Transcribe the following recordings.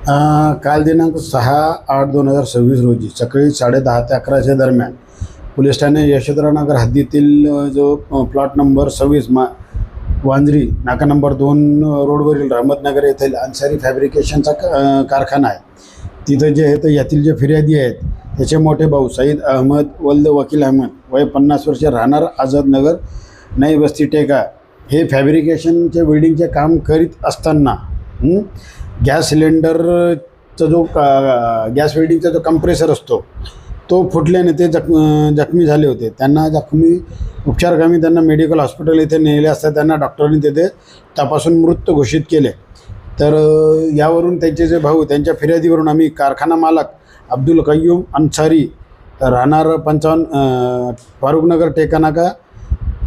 काल दिनांक 6/8/2026 रोजी सकाळी 10:30 ते 11च्या दरम्यान पोलीस ठाणे यशोधरानगर हद्दीतील जो प्लॉट नंबर 26 वांजरी नाका नंबर 2 रोडवरील रहमतनगर येथील अन्सारी फॅब्रिकेशनचा कारखाना आहे. तिथं जे आहे तर यातील जे फिर्यादी आहेत त्याचे मोठे भाऊ सईद अहमद वल्द वकील अहमद वय 50 वर्षे राहणार आझादनगर नई वस्ती टेका हे फॅब्रिकेशनचे वेल्डिंगचे काम करीत असताना गॅस सिलेंडरचा जो गॅस वेल्डिंगचा जो कंप्रेसर असतो तो फुटल्याने ते जखमी झाले होते. त्यांना उपचारकामी त्यांना मेडिकल हॉस्पिटल इथे नेले असता त्यांना डॉक्टरांनी तिथे तपासून मृत घोषित केले. तर यावरून त्यांचे जे भाऊ त्यांच्या फिर्यादीवरून आम्ही कारखाना मालक अब्दुल कय्यूम अन्सारी राहणार 55 फारुखनगर टेकानाका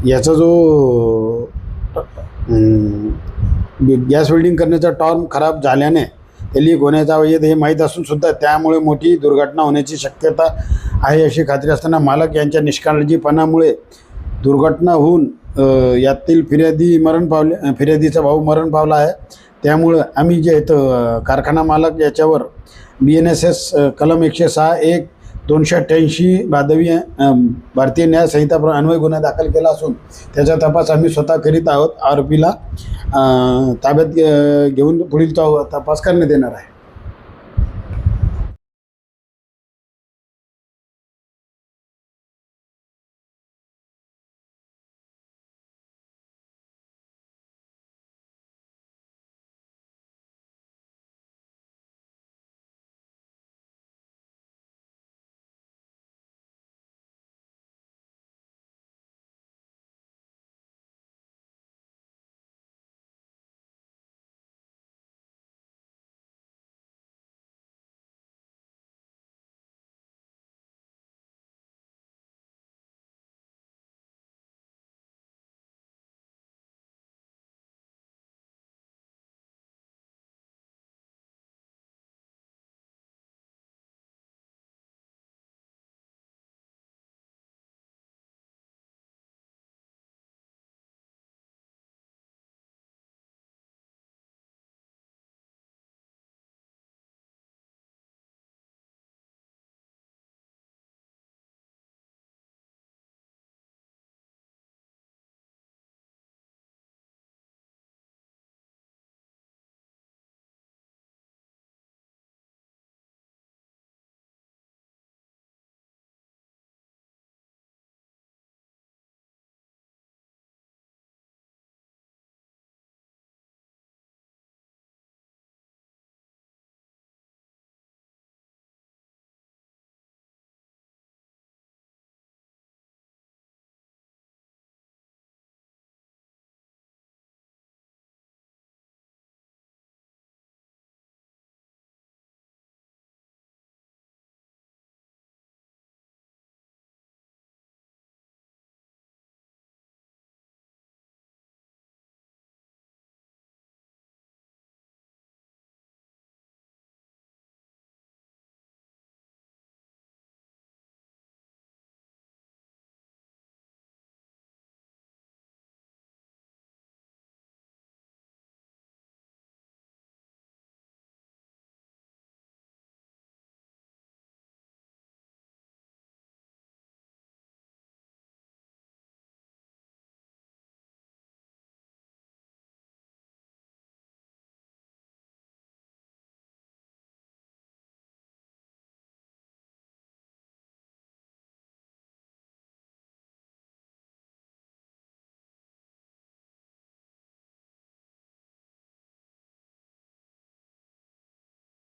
याचा जो गॅस वेल्डिंग करण्याचा टॉर्म खराब झाल्याने ते लीक होण्याचा हे माहीत असून सुद्धा त्यामुळे मोठी दुर्घटना होण्याची शक्यता आहे अशी खात्री असताना मालक यांच्या निष्काळजीपणामुळे दुर्घटना होऊन यातील फिर्यादीचा भाऊ मरण पावला आहे. त्यामुळं आम्ही जे आहेत कारखाना मालक याच्यावर BNSS कलम 106(1) 288 भादवी भारतीय न्याय संहिता अन्वय गुन्हा दाखल केला असून त्याचा तपास आम्ही स्वतः करीत आहोत. आरोपीला ताब्यात घेऊन पुढील तपास करण्यात येणार आहे.